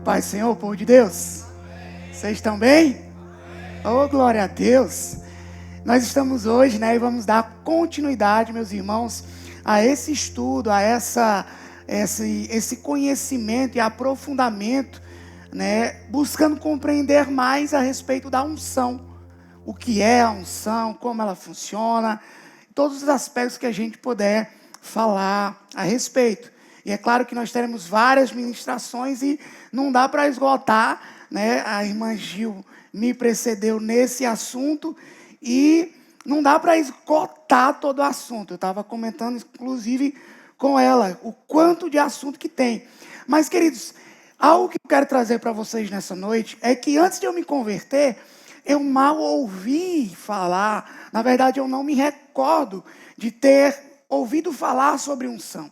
Pai, Senhor, povo de Deus, vocês estão bem? Oh, glória a Deus! Nós estamos hoje, e vamos dar continuidade, meus irmãos, a esse estudo, a esse conhecimento e aprofundamento, buscando compreender mais a respeito da unção. O que é a unção, como ela funciona, todos os aspectos que a gente puder falar a respeito. E é claro que nós teremos várias ministrações e não dá para esgotar, A irmã Gil me precedeu nesse assunto e não dá para esgotar todo o assunto. Eu estava comentando, inclusive, com ela, o quanto de assunto que tem. Mas, queridos, algo que eu quero trazer para vocês nessa noite é que antes de eu me converter, eu mal ouvi falar. Na verdade, eu não me recordo de ter ouvido falar sobre unção.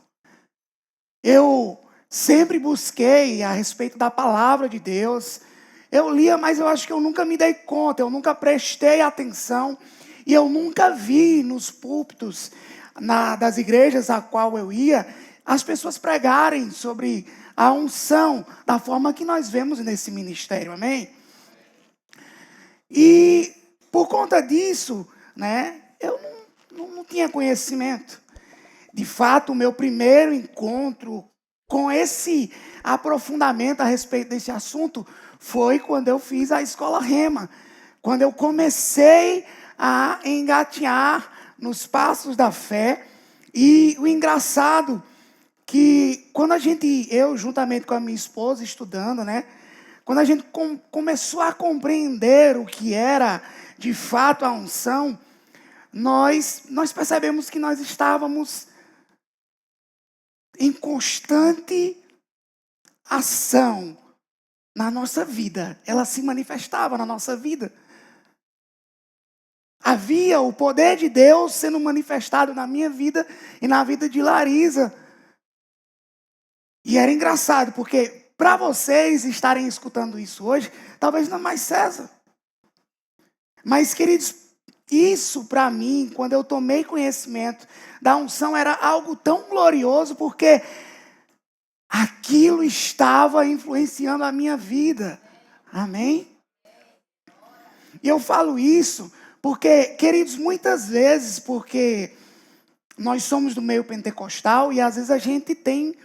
Eu sempre busquei a respeito da palavra de Deus. Eu lia, mas eu acho que eu nunca me dei conta, eu nunca prestei atenção. E eu nunca vi nos púlpitos das igrejas a qual eu ia, as pessoas pregarem sobre a unção, da forma que nós vemos nesse ministério, amém? E por conta disso, eu não tinha conhecimento. De fato, o meu primeiro encontro com esse aprofundamento a respeito desse assunto foi quando eu fiz a escola Rema. Quando eu comecei a engatinhar nos passos da fé. E o engraçado que quando eu juntamente com a minha esposa estudando, quando a gente começou a compreender o que era de fato a unção, nós percebemos que nós estávamos em constante ação na nossa vida. Ela se manifestava na nossa vida. Havia o poder de Deus sendo manifestado na minha vida e na vida de Larisa. E era engraçado, porque para vocês estarem escutando isso hoje, talvez não mais César. Mas, queridos, isso para mim, quando eu tomei conhecimento da unção, era algo tão glorioso, porque aquilo estava influenciando a minha vida. Amém? E eu falo isso porque, queridos, muitas vezes, porque nós somos do meio pentecostal e às vezes a gente tem,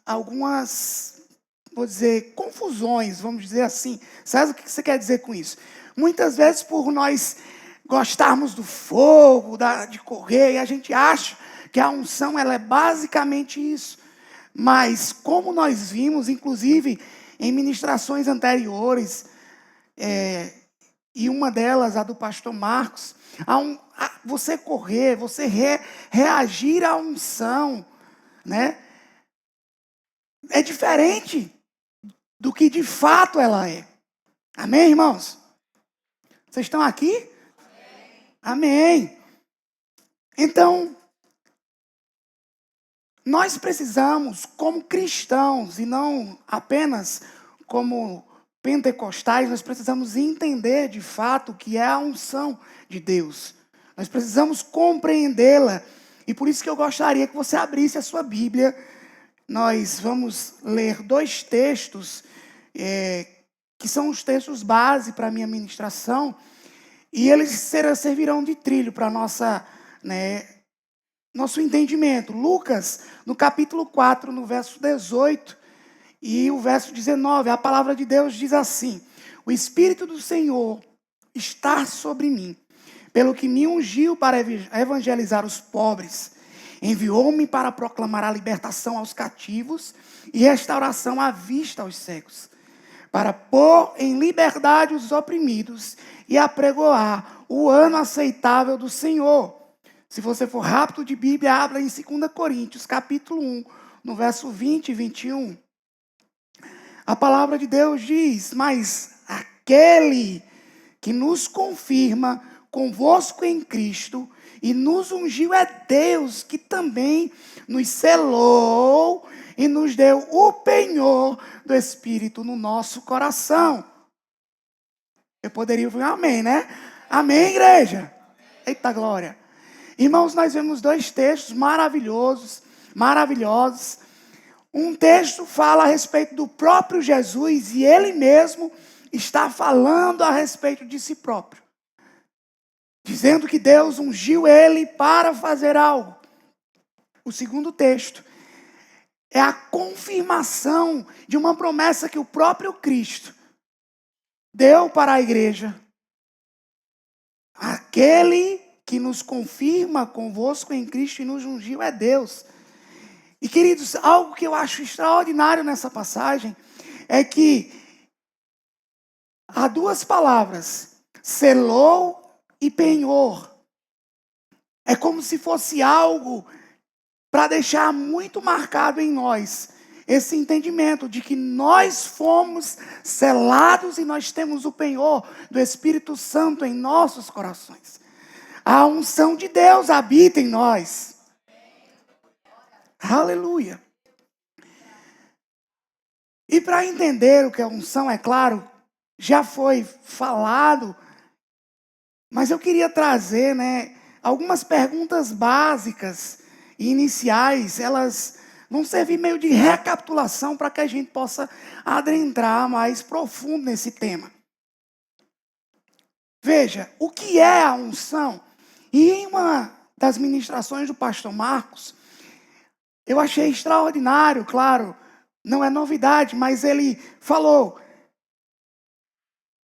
algumas, confusões, vamos dizer assim. César, o que você quer dizer com isso? Muitas vezes, por nós gostarmos do fogo, de correr, e a gente acha que a unção ela é basicamente isso. Mas, como nós vimos, inclusive, em ministrações anteriores, e uma delas, a do pastor Marcos, você correr, você reagir à unção, é diferente do que de fato ela é. Amém, irmãos? Vocês estão aqui? Amém. Então, nós precisamos, como cristãos, e não apenas como pentecostais, nós precisamos entender de fato o que é a unção de Deus. Nós precisamos compreendê-la. E por isso que eu gostaria que você abrisse a sua Bíblia. Nós vamos ler 2 textos, que são os textos base para a minha ministração. E eles servirão de trilho para nosso entendimento. Lucas, no capítulo 4, no verso 18 e o verso 19, a palavra de Deus diz assim: o Espírito do Senhor está sobre mim, pelo que me ungiu para evangelizar os pobres. Enviou-me para proclamar a libertação aos cativos e restauração à vista aos cegos, para pôr em liberdade os oprimidos e apregoar o ano aceitável do Senhor. Se você for rápido de Bíblia, abra em 2 Coríntios, capítulo 1, no verso 20 e 21. A palavra de Deus diz: mas aquele que nos confirma convosco em Cristo e nos ungiu é Deus, que também nos selou e nos deu o penhor do Espírito no nosso coração. Eu poderia ouvir um amém, Amém, igreja? Eita glória! Irmãos, nós vemos 2 textos maravilhosos. Um texto fala a respeito do próprio Jesus e ele mesmo está falando a respeito de si próprio, dizendo que Deus ungiu ele para fazer algo. O segundo texto é a confirmação de uma promessa que o próprio Cristo deu para a igreja. Aquele que nos confirma convosco em Cristo e nos ungiu é Deus. E queridos, algo que eu acho extraordinário nessa passagem é que há duas palavras, selou e penhor. É como se fosse algo para deixar muito marcado em nós esse entendimento de que nós fomos selados e nós temos o penhor do Espírito Santo em nossos corações. A unção de Deus habita em nós. Aleluia. E para entender o que é unção, é claro, já foi falado, mas eu queria trazer, algumas perguntas básicas e iniciais. Elas vão servir meio de recapitulação para que a gente possa adentrar mais profundo nesse tema. Veja, o que é a unção? E em uma das ministrações do pastor Marcos, eu achei extraordinário, claro, não é novidade, mas ele falou: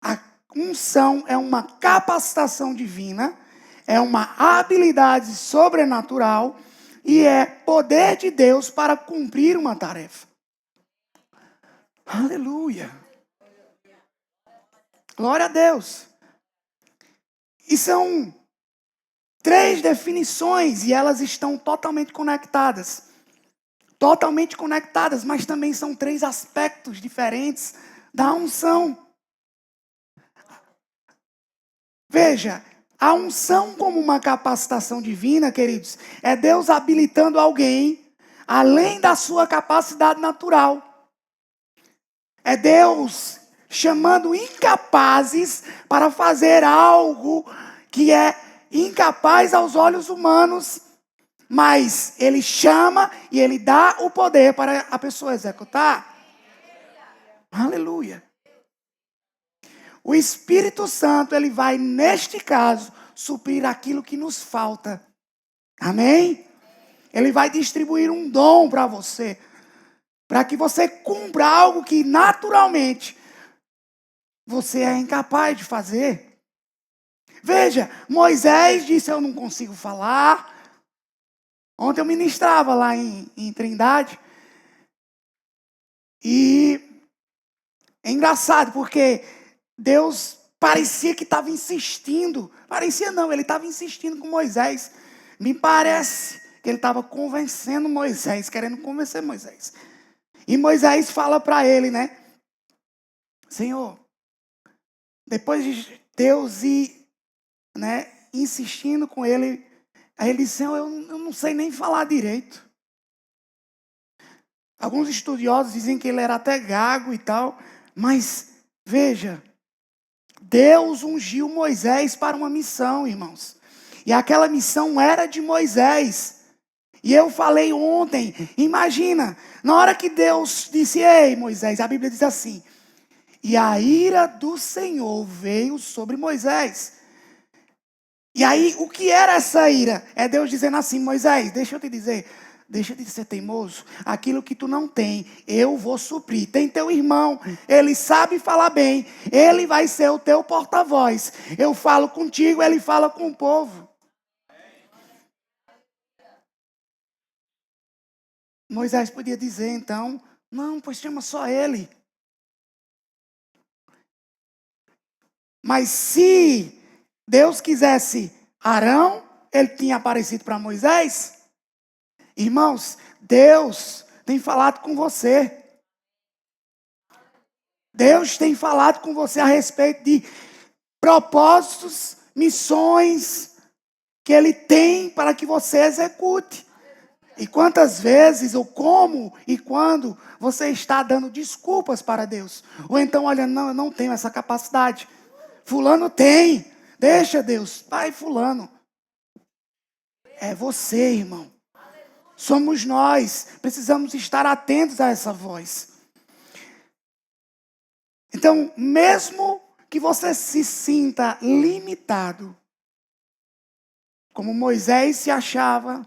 a unção é uma capacitação divina, é uma habilidade sobrenatural e é poder de Deus para cumprir uma tarefa. Aleluia. Glória a Deus. E são 3 definições e elas estão totalmente conectadas. Totalmente conectadas, mas também são 3 aspectos diferentes da unção. Veja, a unção como uma capacitação divina, queridos, é Deus habilitando alguém além da sua capacidade natural. É Deus chamando incapazes para fazer algo que é incapaz aos olhos humanos, mas Ele chama e Ele dá o poder para a pessoa executar. Aleluia. O Espírito Santo, ele vai, neste caso, suprir aquilo que nos falta. Amém? Ele vai distribuir um dom para você, para que você cumpra algo que naturalmente você é incapaz de fazer. Veja, Moisés disse: eu não consigo falar. Ontem eu ministrava lá em Trindade. E é engraçado porque Deus parecia que estava insistindo. Parecia não, ele estava insistindo com Moisés. Me parece que ele estava convencendo Moisés, querendo convencer Moisés. E Moisés fala para ele, Senhor, depois de Deus ir, insistindo com ele, aí ele disse: Senhor, eu não sei nem falar direito. Alguns estudiosos dizem que ele era até gago e tal, mas veja, Deus ungiu Moisés para uma missão, irmãos. E aquela missão era de Moisés. E eu falei ontem, imagina, na hora que Deus disse: ei, Moisés, a Bíblia diz assim: e a ira do Senhor veio sobre Moisés. E aí, o que era essa ira? É Deus dizendo assim: Moisés, deixa eu te dizer, deixa de ser teimoso. Aquilo que tu não tem, eu vou suprir. Tem teu irmão, ele sabe falar bem. Ele vai ser o teu porta-voz. Eu falo contigo, ele fala com o povo. Moisés podia dizer então: não, pois chama só ele. Mas se Deus quisesse Arão, ele tinha aparecido para Moisés. Irmãos, Deus tem falado com você. Deus tem falado com você a respeito de propósitos, missões que Ele tem para que você execute. E quantas vezes, ou como e quando você está dando desculpas para Deus. Ou então, olha, não, eu não tenho essa capacidade. Fulano tem. Deixa Deus. Pai, fulano. É você, irmão. Somos nós. Precisamos estar atentos a essa voz. Então, mesmo que você se sinta limitado, como Moisés se achava,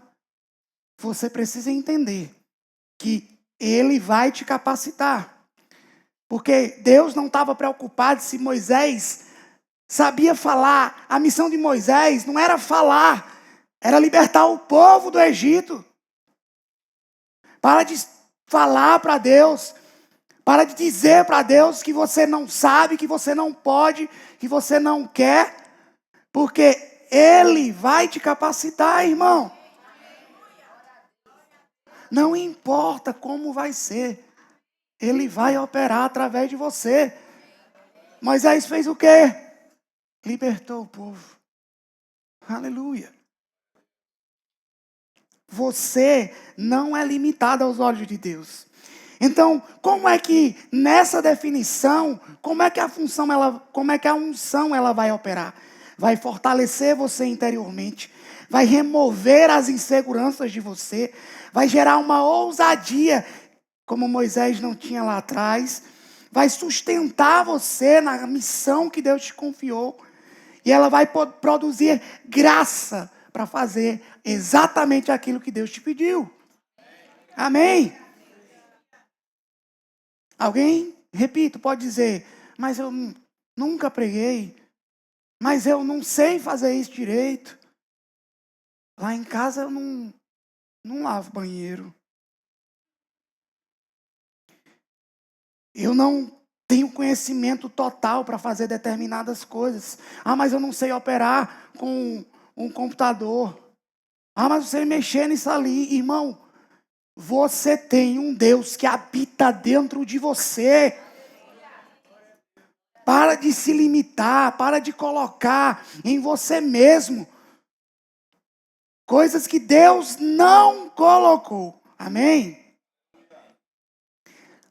você precisa entender que Ele vai te capacitar. Porque Deus não estava preocupado se Moisés sabia falar. A missão de Moisés não era falar, era libertar o povo do Egito. Para de falar para Deus. Para de dizer para Deus que você não sabe, que você não pode, que você não quer. Porque Ele vai te capacitar, irmão. Não importa como vai ser. Ele vai operar através de você. Moisés fez o quê? Libertou o povo. Aleluia. Você não é limitado aos olhos de Deus. Então, como é que nessa definição, como é que a unção ela vai operar? Vai fortalecer você interiormente, vai remover as inseguranças de você, vai gerar uma ousadia, como Moisés não tinha lá atrás, vai sustentar você na missão que Deus te confiou, e ela vai produzir graça para fazer exatamente aquilo que Deus te pediu. Amém? Alguém, repito, pode dizer, mas eu nunca preguei, mas eu não sei fazer isso direito. Lá em casa eu não lavo banheiro. Eu não tenho conhecimento total para fazer determinadas coisas. Ah, mas eu não sei operar com um computador. Ah, mas eu sei mexer nisso ali. Irmão, você tem um Deus que habita dentro de você. Para de se limitar, para de colocar em você mesmo coisas que Deus não colocou. Amém?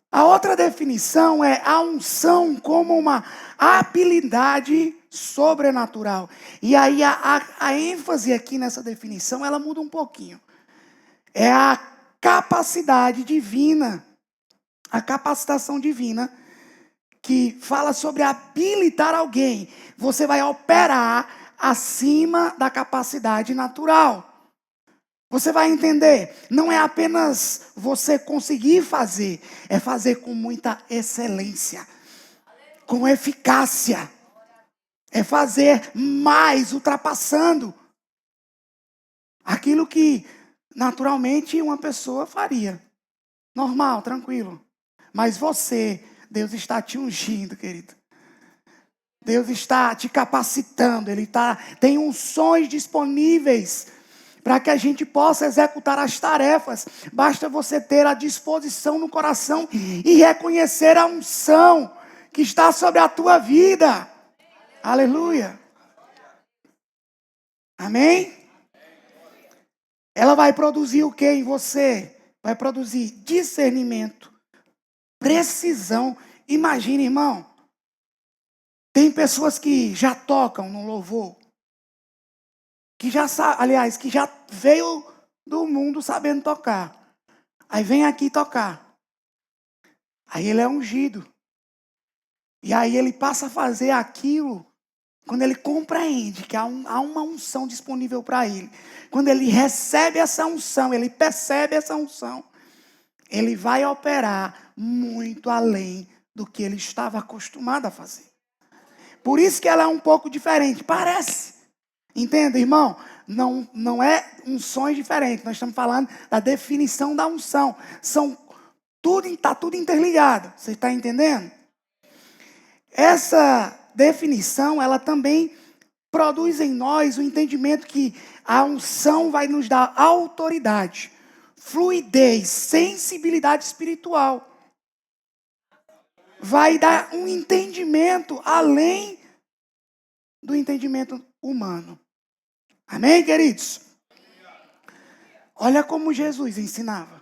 A outra definição é a unção como uma habilidade sobrenatural. E aí a ênfase aqui nessa definição, ela muda um pouquinho. É a capacidade divina, a capacitação divina, que fala sobre habilitar alguém. Você vai operar acima da capacidade natural. Você vai entender, não é apenas você conseguir fazer, é fazer com muita excelência, com eficácia. É fazer mais, ultrapassando aquilo que naturalmente uma pessoa faria. Normal, tranquilo. Mas você, Deus está te ungindo, querido. Deus está te capacitando, Ele tem unções disponíveis para que a gente possa executar as tarefas. Basta você ter a disposição no coração e reconhecer a unção que está sobre a tua vida. Aleluia. Amém? Ela vai produzir o que em você? Vai produzir discernimento, precisão. Imagine, irmão, tem pessoas que já tocam no louvor, que já sabe, aliás, que já veio do mundo sabendo tocar. Aí vem aqui tocar. Aí ele é ungido. E aí ele passa a fazer aquilo quando ele compreende que há uma unção disponível para ele. Quando ele recebe essa unção, ele percebe essa unção, ele vai operar muito além do que ele estava acostumado a fazer. Por isso que ela é um pouco diferente. Parece. Entenda, irmão? Não é unções diferentes. Nós estamos falando da definição da unção. Está tudo interligado. Você está entendendo? Essa definição, ela também produz em nós o entendimento que a unção vai nos dar autoridade, fluidez, sensibilidade espiritual. Vai dar um entendimento além do entendimento humano. Amém, queridos? Olha como Jesus ensinava.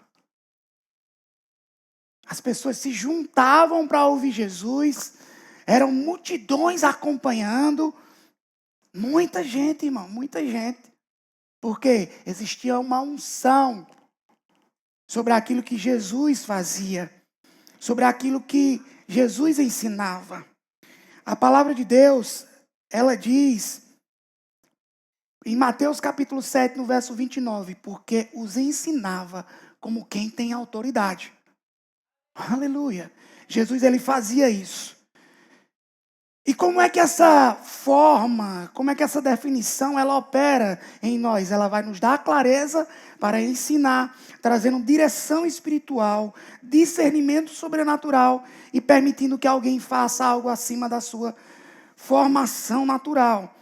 As pessoas se juntavam para ouvir Jesus. Eram multidões acompanhando. Muita gente, irmão, muita gente. Porque existia uma unção sobre aquilo que Jesus fazia, sobre aquilo que Jesus ensinava. A palavra de Deus, ela diz, em Mateus capítulo 7, no verso 29, porque os ensinava como quem tem autoridade. Aleluia. Jesus, ele fazia isso. E como é que essa forma, como é que essa definição, ela opera em nós? Ela vai nos dar clareza para ensinar, trazendo direção espiritual, discernimento sobrenatural e permitindo que alguém faça algo acima da sua formação natural.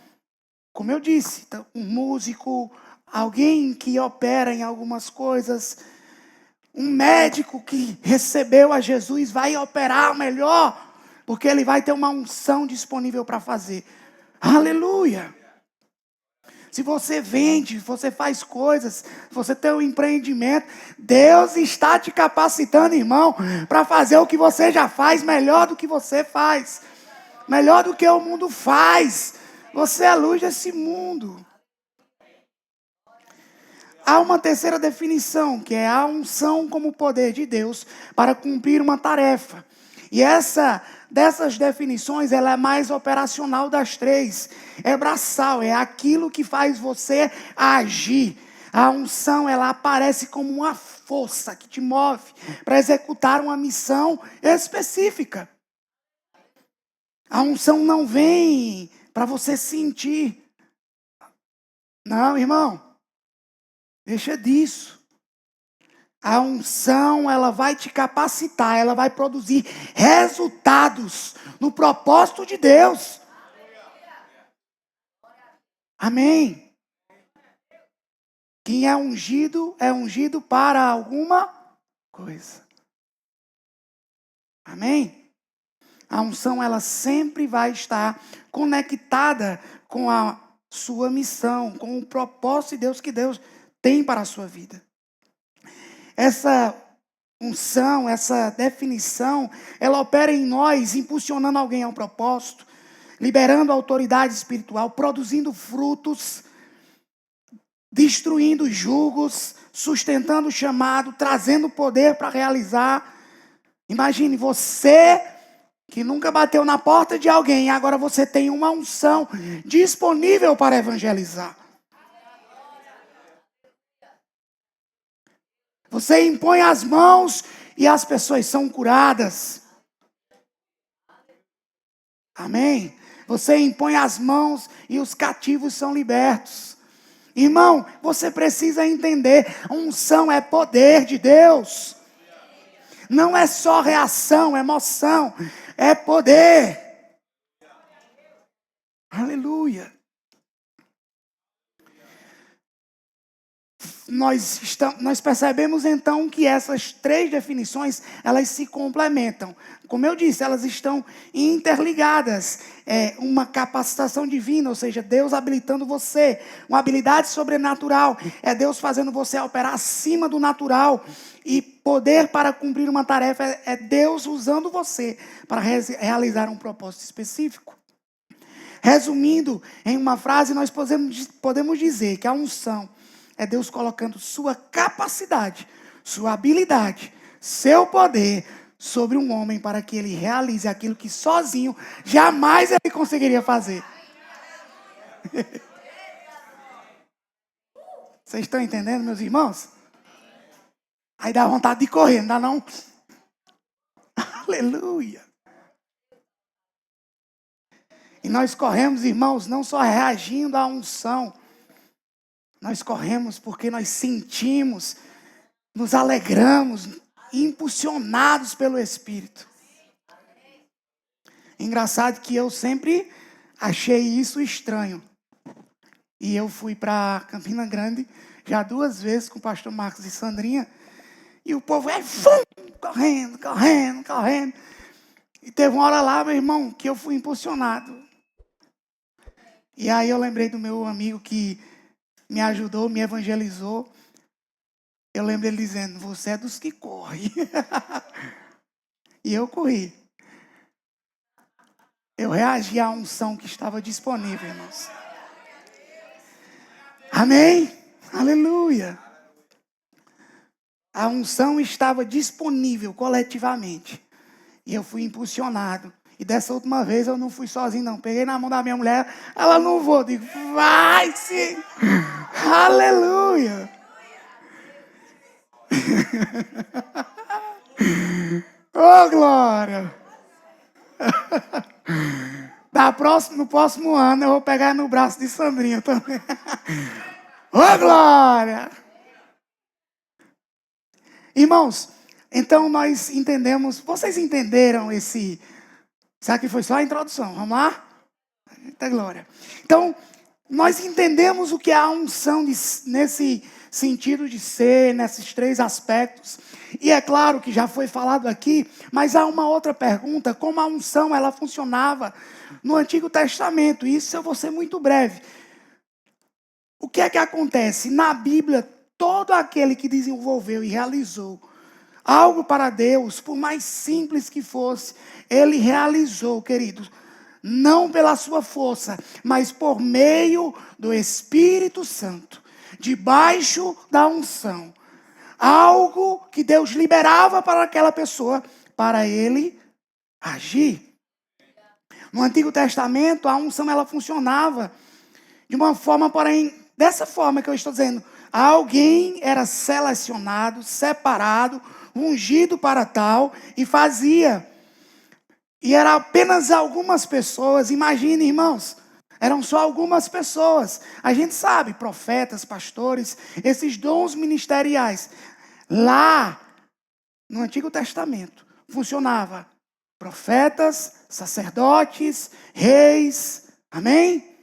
Como eu disse, um músico, alguém que opera em algumas coisas, um médico que recebeu a Jesus vai operar melhor, porque ele vai ter uma unção disponível para fazer. Aleluia! Se você vende, você faz coisas, você tem um empreendimento, Deus está te capacitando, irmão, para fazer o que você já faz melhor do que você faz. Melhor do que o mundo faz. Você é a luz desse mundo. Há uma terceira definição, que é a unção como poder de Deus para cumprir uma tarefa. E dessas definições, ela é mais operacional das três. É braçal, é aquilo que faz você agir. A unção, ela aparece como uma força que te move para executar uma missão específica. A unção não vem para você sentir. Não, irmão. Deixa disso. A unção, ela vai te capacitar, ela vai produzir resultados no propósito de Deus. Amém. Quem é ungido para alguma coisa. Amém. A unção, ela sempre vai estar conectada com a sua missão, com o propósito de Deus que Deus tem para a sua vida. Essa unção, essa definição, ela opera em nós, impulsionando alguém ao propósito, liberando a autoridade espiritual, produzindo frutos, destruindo julgos, sustentando o chamado, trazendo poder para realizar. Imagine você que nunca bateu na porta de alguém, agora você tem uma unção disponível para evangelizar. Você impõe as mãos e as pessoas são curadas. Amém? Você impõe as mãos e os cativos são libertos. Irmão, você precisa entender, unção é poder de Deus. Não é só reação, emoção, é poder. Aleluia. Nós percebemos então que essas três definições, elas se complementam. Como eu disse, elas estão interligadas. Uma capacitação divina, ou seja, Deus habilitando você. Uma habilidade sobrenatural, é Deus fazendo você operar acima do natural. E poder para cumprir uma tarefa, é Deus usando você para realizar um propósito específico. Resumindo em uma frase, nós podemos dizer que a unção é Deus colocando sua capacidade, sua habilidade, seu poder sobre um homem para que ele realize aquilo que sozinho jamais ele conseguiria fazer. Vocês estão entendendo, meus irmãos? Aí dá vontade de correr, não dá não? Aleluia! E nós corremos, irmãos, não só reagindo à unção, nós corremos porque nós sentimos, nos alegramos, impulsionados pelo Espírito. Engraçado que eu sempre achei isso estranho. E eu fui para Campina Grande já 2 vezes com o pastor Marcos e Sandrinha. E o povo correndo, correndo, correndo. E teve uma hora lá, meu irmão, que eu fui impulsionado. E aí eu lembrei do meu amigo que me ajudou, me evangelizou. Eu lembro ele dizendo, você é dos que corre. E eu corri. Eu reagi à unção que estava disponível, irmãos. Amém? Aleluia. a unção estava disponível coletivamente. E eu fui impulsionado. E dessa última vez eu não fui sozinho, não. Peguei na mão da minha mulher, ela não vou. Digo, vai sim! Aleluia! Oh, glória! No próximo ano eu vou pegar no braço de Sandrinha também. Oh, glória! Irmãos, então nós entendemos, vocês entenderam esse... Será que foi só a introdução? Vamos lá? Eita glória. Então, nós entendemos o que é a unção nesse sentido de ser, nesses três aspectos. E é claro que já foi falado aqui, mas há uma outra pergunta, como a unção ela funcionava no Antigo Testamento. Isso eu vou ser muito breve. O que é que acontece? Na Bíblia, todo aquele que desenvolveu e realizou algo para Deus, por mais simples que fosse, ele realizou, queridos, não pela sua força, mas por meio do Espírito Santo, debaixo da unção. Algo que Deus liberava para aquela pessoa, para ele agir. No Antigo Testamento, a unção ela funcionava de uma forma, porém, dessa forma que eu estou dizendo. Alguém era selecionado, separado, ungido para tal e fazia. E era apenas algumas pessoas, imagine, irmãos, eram só algumas pessoas. A gente sabe, profetas, pastores, esses dons ministeriais. Lá, no Antigo Testamento, funcionava profetas, sacerdotes, reis, amém?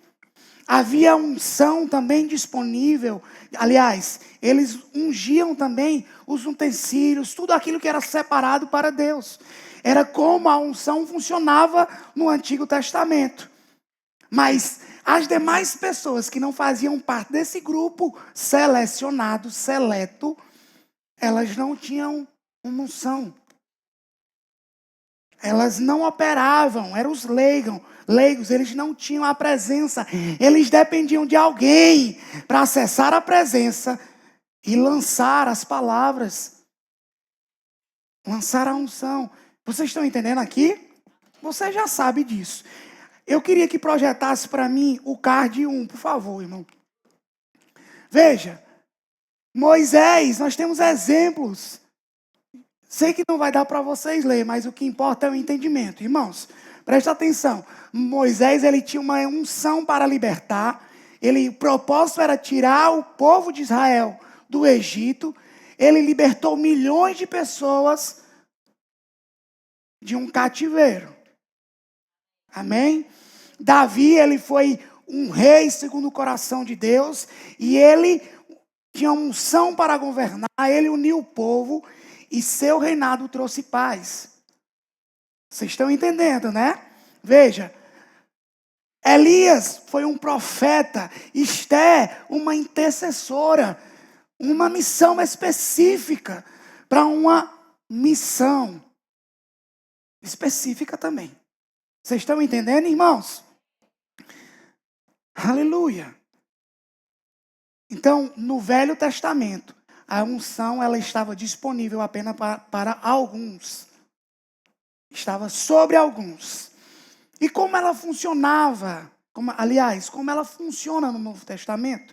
Havia unção também disponível. Aliás, eles ungiam também os utensílios, tudo aquilo que era separado para Deus. Era como a unção funcionava no Antigo Testamento. Mas as demais pessoas que não faziam parte desse grupo selecionado, seleto, elas não tinham uma unção. Elas não operavam, eram os leigos, eles não tinham a presença. Eles dependiam de alguém para acessar a presença e lançar as palavras. Lançar a unção. Vocês estão entendendo aqui? Você já sabe disso. Eu queria que projetasse para mim o card 1, por favor, irmão. Veja, Moisés, nós temos exemplos. Sei que não vai dar para vocês ler, mas o que importa é o entendimento. Irmãos, presta atenção. Moisés, ele tinha uma unção para libertar. O propósito era tirar o povo de Israel do Egito. Ele libertou milhões de pessoas de um cativeiro. Amém? Davi, ele foi um rei segundo o coração de Deus. E ele tinha unção para governar. Ele uniu o povo. E seu reinado trouxe paz. Vocês estão entendendo, né? Veja. Elias foi um profeta. Esther, uma intercessora. Uma missão específica. Para uma missão específica também. Vocês estão entendendo, irmãos? Aleluia. Então, no Velho Testamento, a unção ela estava disponível apenas para alguns. Estava sobre alguns. E como ela funcionava? Como ela funciona no Novo Testamento?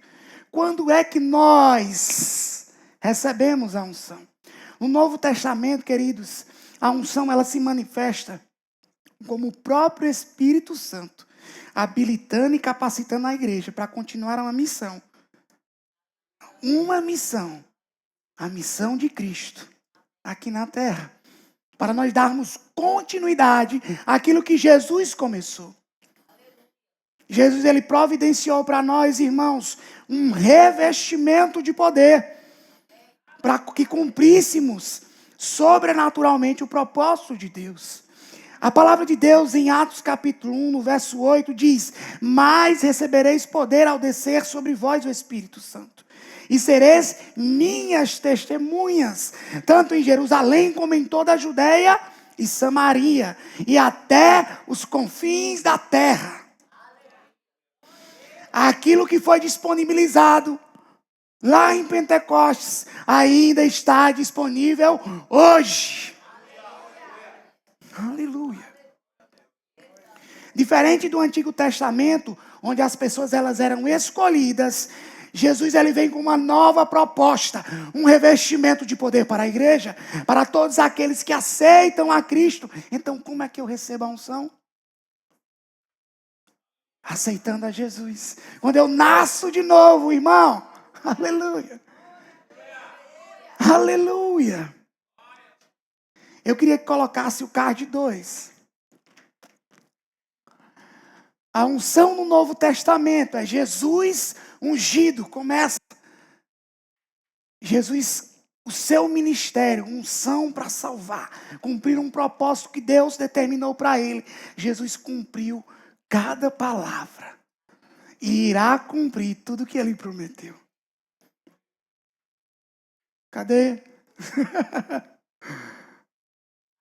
Quando é que nós recebemos a unção? No Novo Testamento, queridos, a unção ela se manifesta como o próprio Espírito Santo, habilitando e capacitando a igreja para continuar uma missão. Uma missão. A missão de Cristo aqui na terra. Para nós darmos continuidade àquilo que Jesus começou. Jesus, ele providenciou para nós, irmãos, um revestimento de poder. Para que cumpríssemos sobrenaturalmente o propósito de Deus. A palavra de Deus em Atos capítulo 1, no verso 8, diz: mas recebereis poder ao descer sobre vós o Espírito Santo. E sereis minhas testemunhas, tanto em Jerusalém como em toda a Judeia e Samaria, e até os confins da terra. Aquilo que foi disponibilizado lá em Pentecostes, ainda está disponível hoje. Aleluia. Diferente do Antigo Testamento, onde as pessoas elas eram escolhidas, Jesus ele vem com uma nova proposta, um revestimento de poder para a igreja, para todos aqueles que aceitam a Cristo. Então, como é que eu recebo a unção? Aceitando a Jesus. Quando eu nasço de novo, irmão. Aleluia. Aleluia. Eu queria que colocasse o card 2. A unção no Novo Testamento é Jesus ungido. Começa. Jesus, o seu ministério, unção para salvar. Cumprir um propósito que Deus determinou para ele. Jesus cumpriu cada palavra. E irá cumprir tudo que ele prometeu. Cadê?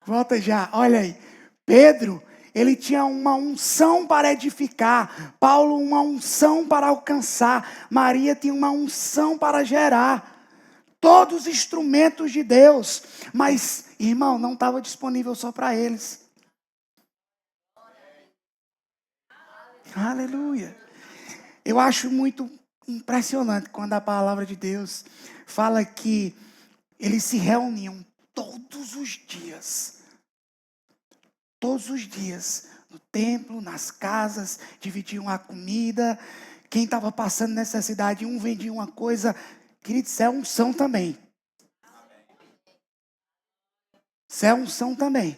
Volta já, olha aí. Pedro, ele tinha uma unção para edificar. Paulo, uma unção para alcançar. Maria tinha uma unção para gerar. Todos os instrumentos de Deus. Mas, irmão, não estava disponível só para eles. Aleluia. Eu acho muito impressionante quando a palavra de Deus fala que eles se reuniam todos os dias. Todos os dias, no templo, nas casas, dividiam a comida. Quem estava passando necessidade, um vendia uma coisa. Querido, isso é unção também. Isso é unção também.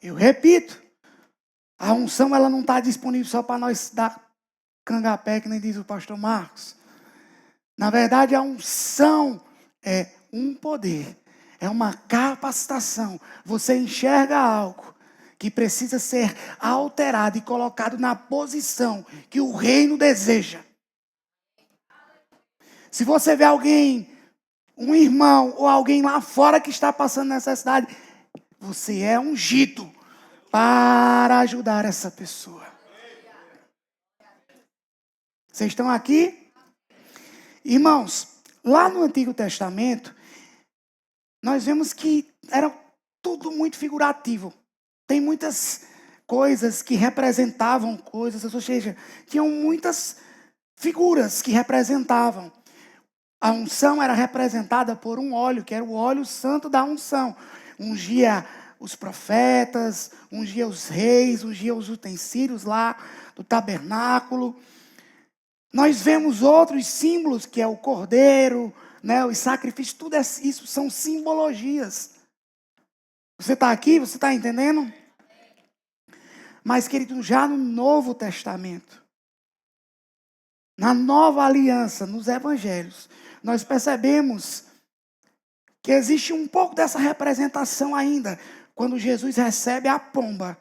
Eu repito, a unção ela não está disponível só para nós dar cangapé, que nem diz o pastor Marcos. Na verdade, a unção é um poder. É uma capacitação. Você enxerga algo que precisa ser alterado e colocado na posição que o reino deseja. Se você vê alguém, um irmão ou alguém lá fora que está passando necessidade, você é ungido para ajudar essa pessoa. Vocês estão aqui? Irmãos, lá no Antigo Testamento, nós vemos que era tudo muito figurativo. Tem muitas coisas que representavam coisas, ou seja, tinham muitas figuras que representavam. A unção era representada por um óleo, que era o óleo santo da unção. Ungia os profetas, ungia os reis, ungia os utensílios lá do tabernáculo. Nós vemos outros símbolos, que é o cordeiro, né, os sacrifícios, tudo isso são simbologias. Você está aqui? Você está entendendo? Mas, querido, já no Novo Testamento, na Nova Aliança, nos Evangelhos, nós percebemos que existe um pouco dessa representação ainda, quando Jesus recebe a pomba,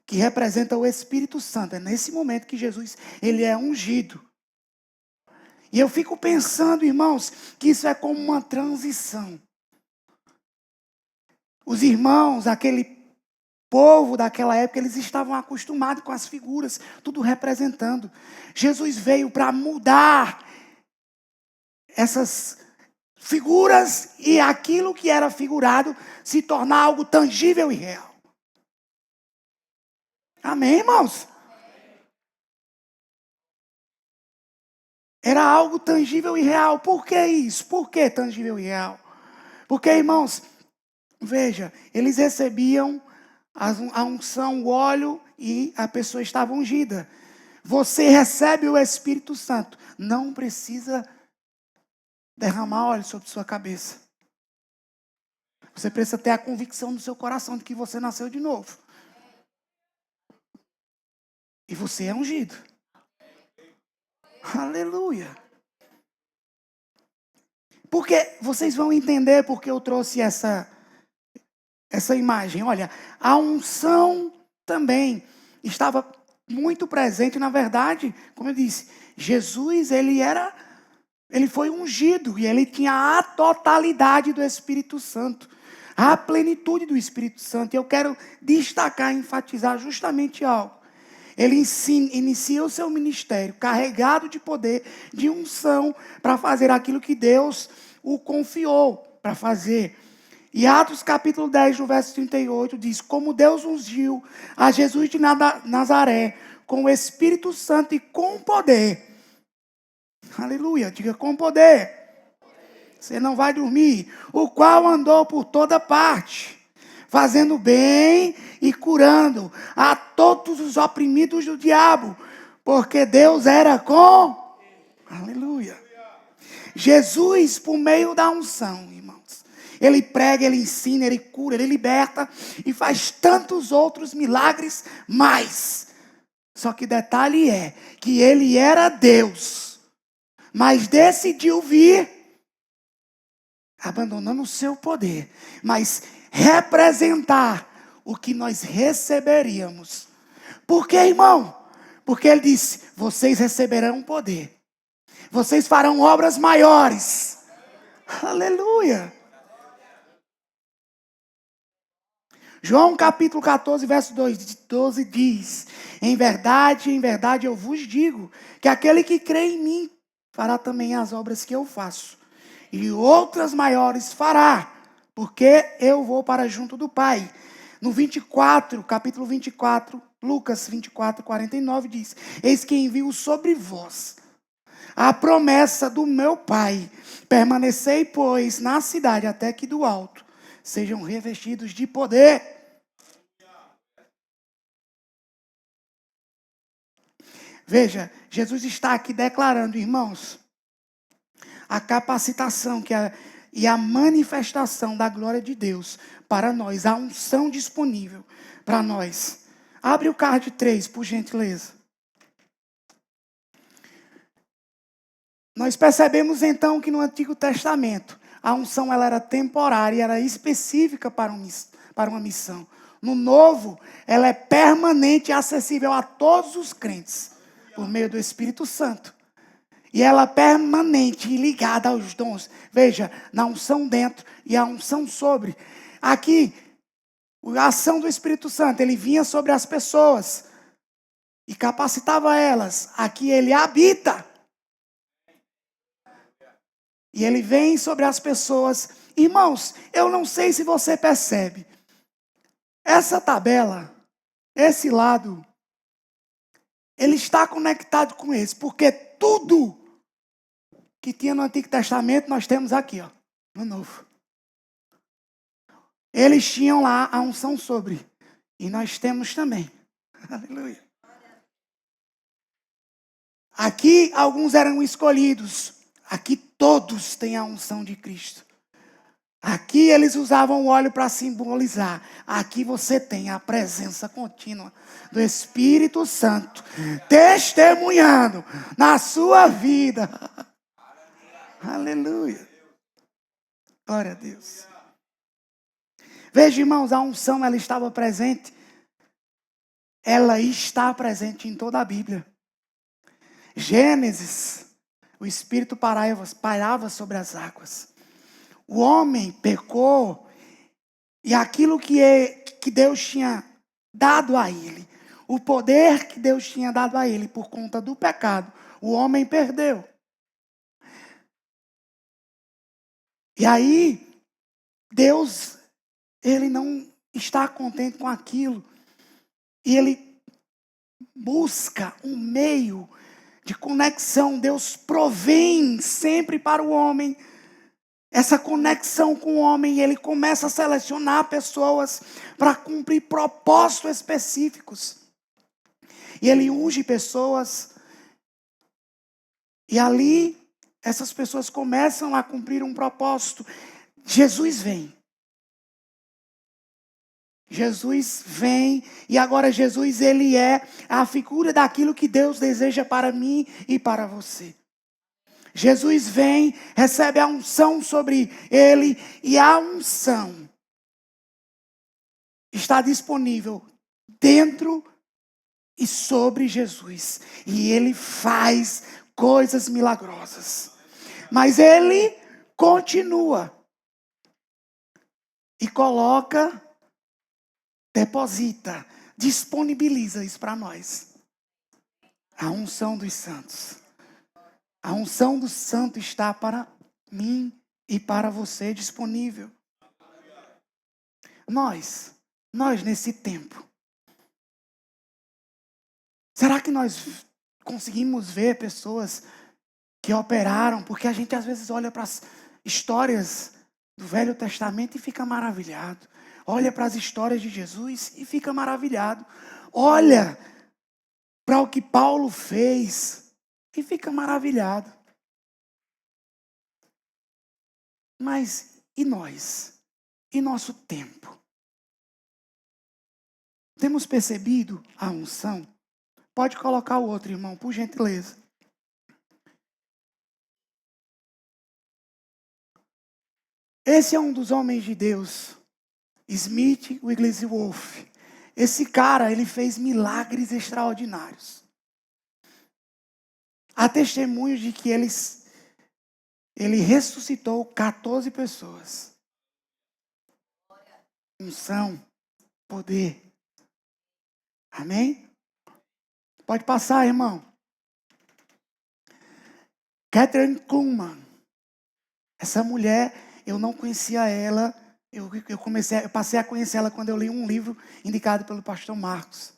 que representa o Espírito Santo. É nesse momento que Jesus ele é ungido. E eu fico pensando, irmãos, que isso é como uma transição. Os irmãos, aquele povo daquela época, eles estavam acostumados com as figuras, tudo representando. Jesus veio para mudar essas figuras e aquilo que era figurado se tornar algo tangível e real. Amém, irmãos? Era algo tangível e real. Por que isso? Por que tangível e real? Porque, irmãos, veja, eles recebiam a unção, o óleo e a pessoa estava ungida. Você recebe o Espírito Santo. Não precisa derramar óleo sobre sua cabeça. Você precisa ter a convicção no seu coração de que você nasceu de novo. E você é ungido. Aleluia. Porque vocês vão entender porque eu trouxe essa imagem. Olha, a unção também estava muito presente. Na verdade, como eu disse, Jesus, ele foi ungido e ele tinha a totalidade do Espírito Santo, a plenitude do Espírito Santo. E eu quero destacar, enfatizar justamente algo. Ele inicia o seu ministério carregado de poder, de unção, para fazer aquilo que Deus o confiou para fazer. E Atos capítulo 10, no verso 38, diz: como Deus ungiu a Jesus de Nazaré com o Espírito Santo e com poder. Aleluia, diga com poder. Você não vai dormir. O qual andou por toda parte, fazendo bem e curando a todos os oprimidos do diabo, porque Deus era com... Aleluia. Jesus, por meio da unção, irmãos, ele prega, ele ensina, ele cura, ele liberta e faz tantos outros milagres mais. Só que detalhe é que ele era Deus, mas decidiu vir abandonando o seu poder, mas representar o que nós receberíamos. Por quê, irmão? Porque ele disse: vocês receberão poder, vocês farão obras maiores. Aleluia. João capítulo 14, verso 12 diz: em verdade eu vos digo, que aquele que crê em mim fará também as obras que eu faço, e outras maiores fará, porque eu vou para junto do Pai. No 24, capítulo 24, Lucas 24, 49 diz: eis que envio sobre vós a promessa do meu Pai. Permanecei, pois, na cidade, até que do alto sejam revestidos de poder. Veja, Jesus está aqui declarando, irmãos, a capacitação e a manifestação da glória de Deus para nós, a unção disponível para nós. Abre o card 3, por gentileza. Nós percebemos então que no Antigo Testamento a unção ela era temporária, era específica para uma missão. No Novo, ela é permanente e acessível a todos os crentes, por meio do Espírito Santo. E ela é permanente e ligada aos dons. Veja, na unção dentro e a unção sobre. Aqui, a ação do Espírito Santo, ele vinha sobre as pessoas e capacitava elas. Aqui ele habita. E ele vem sobre as pessoas. Irmãos, eu não sei se você percebe. Essa tabela, esse lado, ele está conectado com esse. Porque tudo que tinha no Antigo Testamento, nós temos aqui, ó, no Novo. Eles tinham lá a unção sobre. E nós temos também. Aleluia. Aqui, alguns eram escolhidos. Aqui todos têm a unção de Cristo. Aqui eles usavam o óleo para simbolizar. Aqui você tem a presença contínua do Espírito Santo testemunhando na sua vida. Aleluia. Glória a Deus. Veja, irmãos, a unção ela estava presente. Ela está presente em toda a Bíblia. Gênesis, o Espírito pairava sobre as águas. O homem pecou e aquilo que Deus tinha dado a ele, o poder que Deus tinha dado a ele por conta do pecado, o homem perdeu. E aí, Deus, ele não está contente com aquilo. E ele busca um meio de conexão. Deus provém sempre para o homem essa conexão com o homem. E ele começa a selecionar pessoas para cumprir propósitos específicos. E ele unge pessoas. E ali, essas pessoas começam a cumprir um propósito. Jesus vem. Jesus vem, e agora Jesus, ele é a figura daquilo que Deus deseja para mim e para você. Jesus vem, recebe a unção sobre ele, e a unção está disponível dentro e sobre Jesus. E ele faz coisas milagrosas. Mas ele continua e coloca, deposita, disponibiliza isso para nós. A unção dos santos. A unção do santo está para mim e para você disponível. Nós nesse tempo, será que nós conseguimos ver pessoas que operaram? Porque a gente às vezes olha para as histórias do Velho Testamento e fica maravilhado. Olha para as histórias de Jesus e fica maravilhado. Olha para o que Paulo fez e fica maravilhado. Mas e nós? E nosso tempo? Temos percebido a unção? Pode colocar o outro, irmão, por gentileza. Esse é um dos homens de Deus, Smith Wigglesworth. Esse cara, ele fez milagres extraordinários. Há testemunhos de que ele ressuscitou 14 pessoas. Unção, poder. Amém? Pode passar, irmão. Catherine Kuhlman. Essa mulher, eu não conhecia ela. Eu passei a conhecer ela quando eu li um livro indicado pelo pastor Marcos.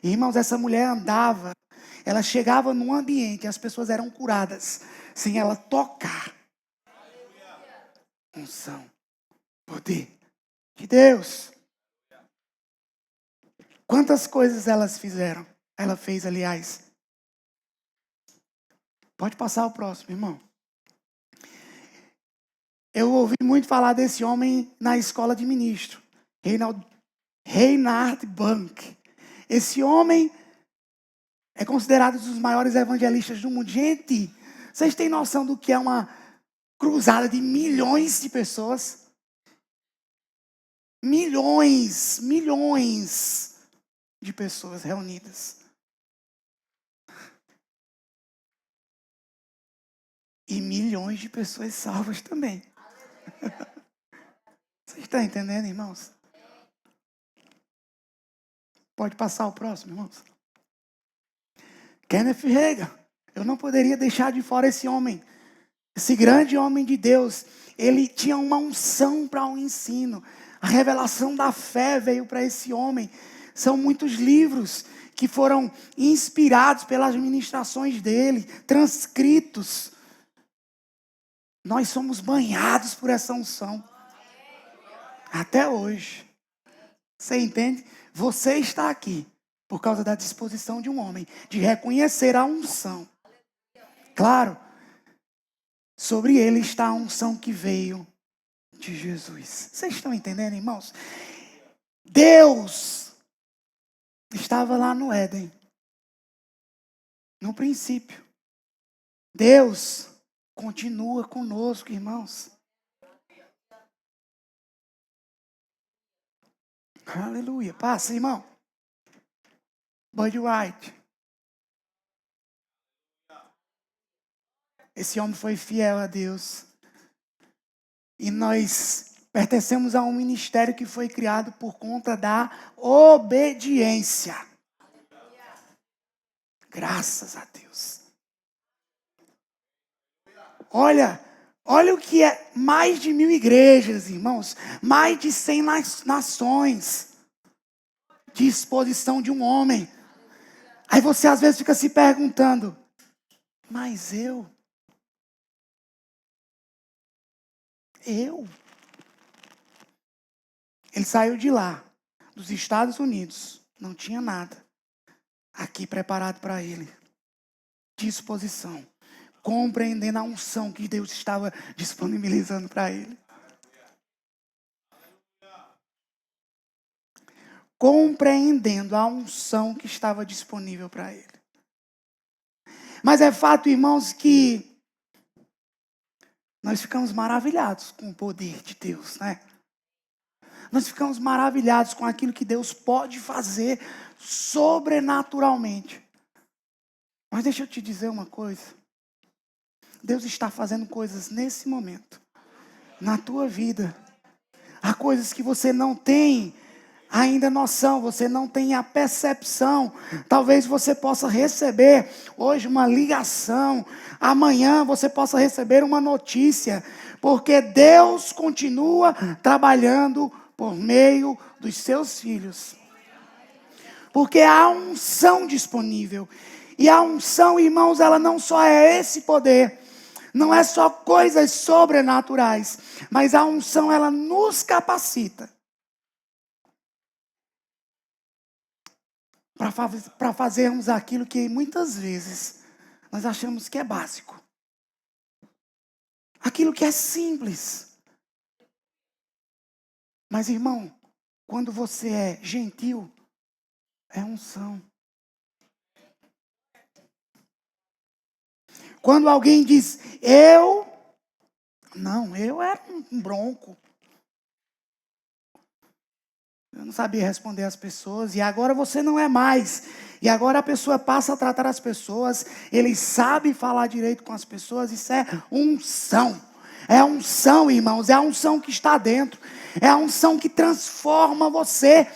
E, irmãos, essa mulher andava, ela chegava num ambiente e as pessoas eram curadas sem ela tocar. Unção, poder de Deus. Quantas coisas elas fizeram? Ela fez, aliás. Pode passar o próximo, irmão. Eu ouvi muito falar desse homem na escola de ministro, Reinhard Bank. Esse homem é considerado um dos maiores evangelistas do mundo. Gente, vocês têm noção do que é uma cruzada de milhões de pessoas? Milhões de pessoas reunidas. E milhões de pessoas salvas também. Vocês estão entendendo, irmãos? Pode passar o próximo, irmãos. Kenneth Hagin. Eu não poderia deixar de fora esse homem. Esse grande homem de Deus. Ele tinha uma unção para o ensino. A revelação da fé veio para esse homem. São muitos livros que foram inspirados pelas ministrações dele, transcritos. Nós somos banhados por essa unção. Até hoje. Você entende? Você está aqui por causa da disposição de um homem de reconhecer a unção. Claro, sobre ele está a unção que veio de Jesus. Vocês estão entendendo, irmãos? Deus estava lá no Éden. No princípio. Deus continua conosco, irmãos. Aleluia. Passa, irmão. Bud White. Esse homem foi fiel a Deus. E nós pertencemos a um ministério que foi criado por conta da obediência. Graças a Deus. Olha o que é mais de 1000 igrejas, irmãos. Mais de 100 nações. Disposição de um homem. Aí você às vezes fica se perguntando, mas eu? Ele saiu de lá, dos Estados Unidos. Não tinha nada aqui preparado para ele. Disposição. Compreendendo a unção que Deus estava disponibilizando para ele. Compreendendo a unção que estava disponível para ele. Mas é fato, irmãos, que nós ficamos maravilhados com o poder de Deus, né? Nós ficamos maravilhados com aquilo que Deus pode fazer sobrenaturalmente. Mas deixa eu te dizer uma coisa. Deus está fazendo coisas nesse momento, na tua vida. Há coisas que você não tem ainda noção, você não tem a percepção. Talvez você possa receber hoje uma ligação, amanhã você possa receber uma notícia, porque Deus continua trabalhando por meio dos seus filhos. Porque há unção disponível. E a unção, irmãos, ela não só é esse poder, não é só coisas sobrenaturais, mas a unção, ela nos capacita para fazermos aquilo que muitas vezes nós achamos que é básico. Aquilo que é simples. Mas, irmão, quando você é gentil, é unção. Quando alguém diz, eu era um bronco. Eu não sabia responder às pessoas, e agora você não é mais. E agora a pessoa passa a tratar as pessoas, ele sabe falar direito com as pessoas, isso é unção. É a unção, irmãos, é a unção que está dentro. É a unção que transforma você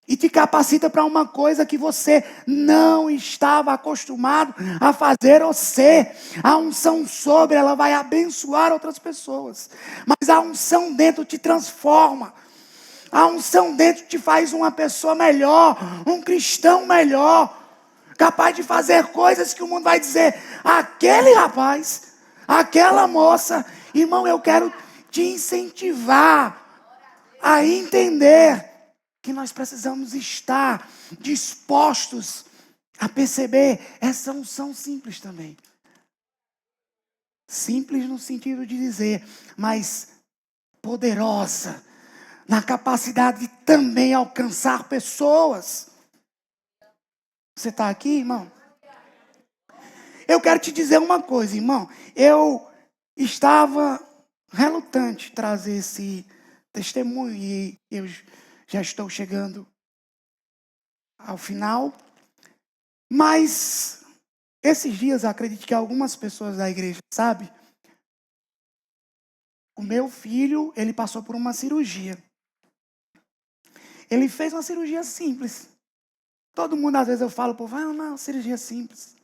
e te capacita para uma coisa que você não estava acostumado a fazer ou ser. A unção sobre, ela vai abençoar outras pessoas. Mas a unção dentro te transforma. A unção dentro te faz uma pessoa melhor, um cristão melhor, capaz de fazer coisas que o mundo vai dizer, aquele rapaz, aquela moça. Irmão, eu quero te incentivar a entender que nós precisamos estar dispostos a perceber essa unção simples também. Simples no sentido de dizer, mas poderosa, na capacidade de também alcançar pessoas. Você está aqui, irmão? Eu quero te dizer uma coisa, irmão. Eu estava relutante em trazer esse testemunho e eu já estou chegando ao final. Mas esses dias, eu acredito que algumas pessoas da igreja sabem. O meu filho, ele passou por uma cirurgia. Ele fez uma cirurgia simples. Todo mundo, às vezes, eu falo, povo, não, cirurgia simples.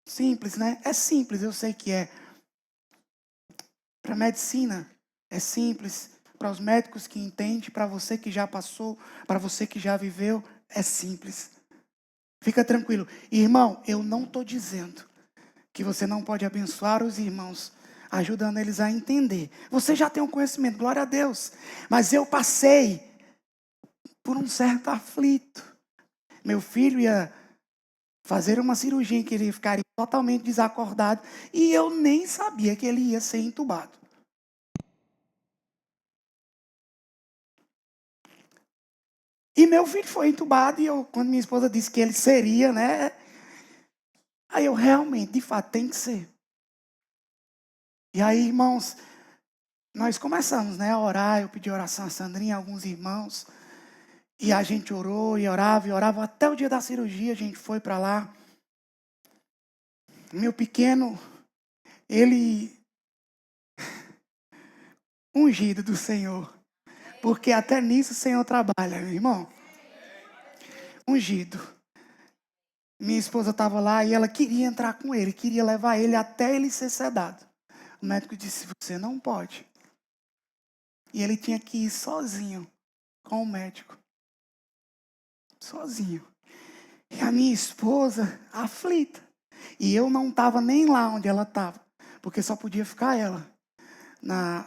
Simples, né? É simples, eu sei que é. Para a medicina, é simples. Para os médicos que entendem, para você que já passou, para você que já viveu, é simples. Fica tranquilo. Irmão, eu não estou dizendo que você não pode abençoar os irmãos, ajudando eles a entender. Você já tem um conhecimento, glória a Deus. Mas eu passei por um certo aflito. Meu filho ia fazer uma cirurgia em que ele ficaria totalmente desacordado. E eu nem sabia que ele ia ser entubado. E meu filho foi entubado e quando minha esposa disse que ele seria, né? Aí eu realmente, de fato, tem que ser. E aí, irmãos, nós começamos, né, a orar. Eu pedi oração a Sandrinha, a alguns irmãos. E a gente orou e orava. Até o dia da cirurgia a gente foi para lá. Meu pequeno, ele ungido do Senhor. Porque até nisso o Senhor trabalha, meu irmão. Ungido. Minha esposa estava lá e ela queria entrar com ele, queria levar ele até ele ser sedado. O médico disse, você não pode. E ele tinha que ir sozinho com o médico. Sozinho. E a minha esposa, aflita. E eu não estava nem lá onde ela estava, porque só podia ficar ela.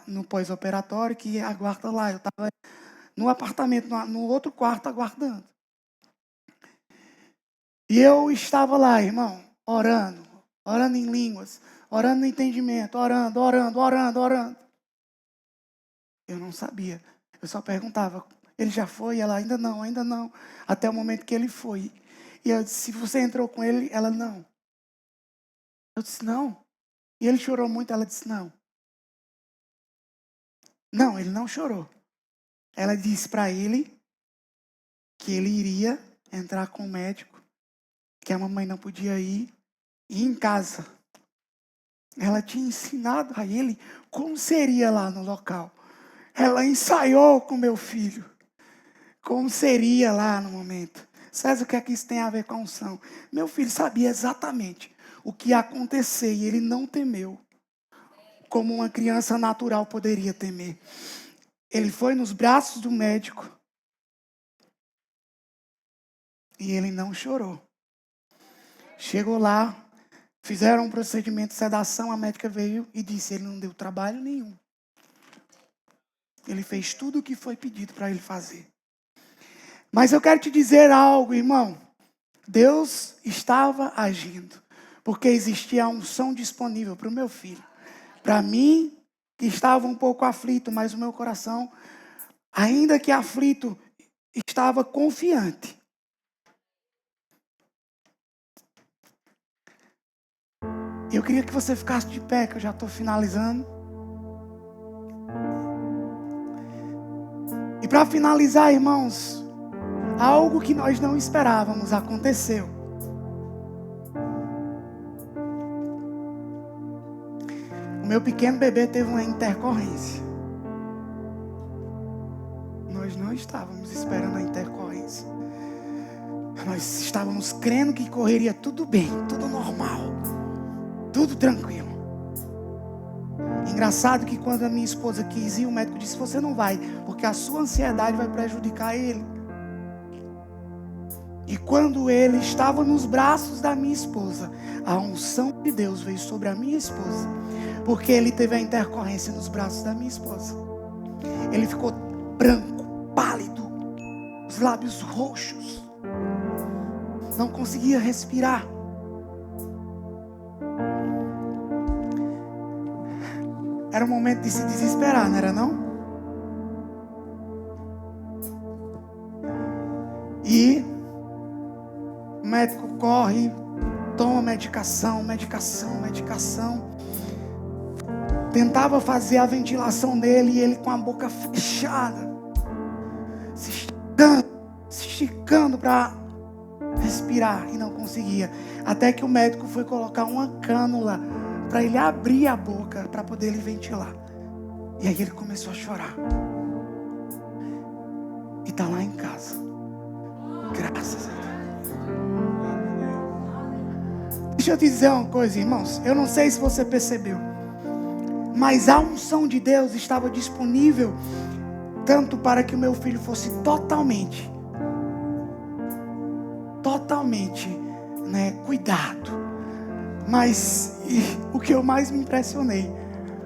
No pós-operatório, que aguarda lá. Eu estava no apartamento, no outro quarto, aguardando. E eu estava lá, irmão, orando em línguas, orando no entendimento, orando. Eu não sabia. Eu só perguntava, ele já foi? Ela, ainda não. Até o momento que ele foi. E eu disse, se você entrou com ele? Ela, não. Eu disse, não. E ele chorou muito? Ela disse, não. Não, ele não chorou. Ela disse para ele que ele iria entrar com o médico, que a mamãe não podia ir, e em casa. Ela tinha ensinado a ele como seria lá no local. Ela ensaiou com meu filho. como seria lá no momento. César, o que é que isso tem a ver com a unção? Meu filho sabia exatamente o que ia acontecer e ele não temeu, como uma criança natural poderia temer. Ele foi nos braços do médico e ele não chorou. Chegou lá, fizeram um procedimento de sedação, a médica veio e disse, ele não deu trabalho nenhum. Ele fez tudo o que foi pedido para ele fazer. Mas eu quero te dizer algo, irmão. Deus estava agindo, porque existia a unção disponível para o meu filho. Para mim, que estava um pouco aflito, mas o meu coração, ainda que aflito, estava confiante. Eu queria que você ficasse de pé, que eu já estou finalizando. E para finalizar, irmãos, algo que nós não esperávamos aconteceu. O meu pequeno bebê teve uma intercorrência. Nós não estávamos esperando a intercorrência. Nós estávamos crendo que correria tudo bem, tudo normal, tudo tranquilo. Engraçado que quando a minha esposa quis ir, o médico disse, você não vai, porque a sua ansiedade vai prejudicar ele. E quando ele estava nos braços da minha esposa, a unção de Deus veio sobre a minha esposa, porque ele teve a intercorrência nos braços da minha esposa. Ele ficou branco, pálido, os lábios roxos, não conseguia respirar. Era o momento de se desesperar, não era não? E o médico corre, toma medicação. Tentava fazer a ventilação dele e ele com a boca fechada, se esticando para respirar e não conseguia. Até que o médico foi colocar uma cânula para ele abrir a boca para poder ele ventilar. E aí ele começou a chorar. E está lá em casa. Graças a Deus. Deixa eu te dizer uma coisa, irmãos. Eu não sei se você percebeu, mas a unção de Deus estava disponível tanto para que o meu filho fosse totalmente, cuidado. Mas o que eu mais me impressionei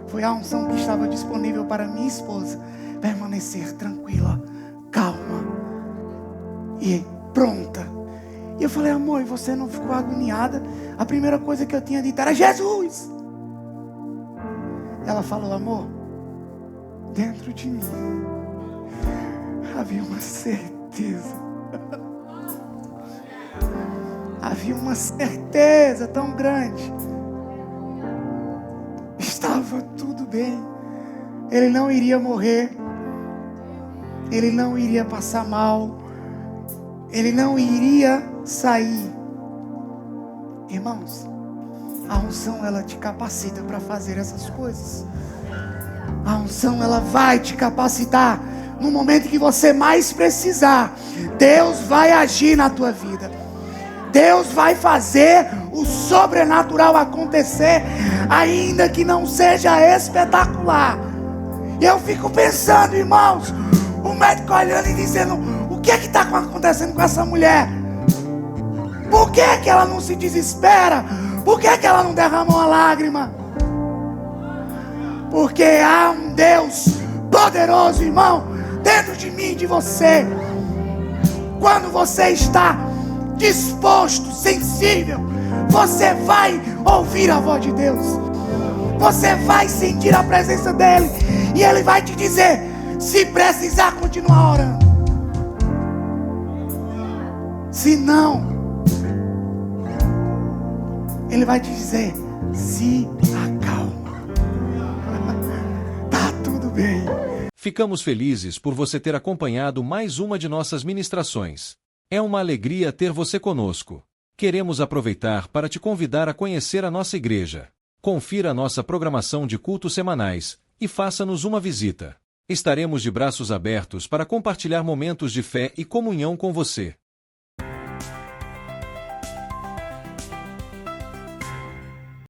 foi a unção que estava disponível para minha esposa permanecer tranquila, calma e pronta. E eu falei, amor, e você não ficou agoniada? A primeira coisa que eu tinha dito era Jesus. Ela falou, amor, dentro de mim havia uma certeza. Havia uma certeza tão grande. Estava tudo bem. Ele não iria morrer. Ele não iria passar mal. Ele não iria sair. Irmãos, a unção ela te capacita para fazer essas coisas. A unção ela vai te capacitar. No momento que você mais precisar, Deus vai agir na tua vida. Deus vai fazer o sobrenatural acontecer, ainda que não seja espetacular. E eu fico pensando, irmãos, o médico olhando e dizendo, o que é que está acontecendo com essa mulher? Por que é que ela não se desespera? Por que é que ela não derrama uma lágrima? Porque há um Deus poderoso, irmão, dentro de mim e de você. Quando você está disposto, sensível, você vai ouvir a voz de Deus. Você vai sentir a presença dele. E ele vai te dizer, se precisar continuar orando. Se não, ele vai te dizer, se acalma. Tá tudo bem. Ficamos felizes por você ter acompanhado mais uma de nossas ministrações. É uma alegria ter você conosco. Queremos aproveitar para te convidar a conhecer a nossa igreja. Confira a nossa programação de cultos semanais e faça-nos uma visita. Estaremos de braços abertos para compartilhar momentos de fé e comunhão com você.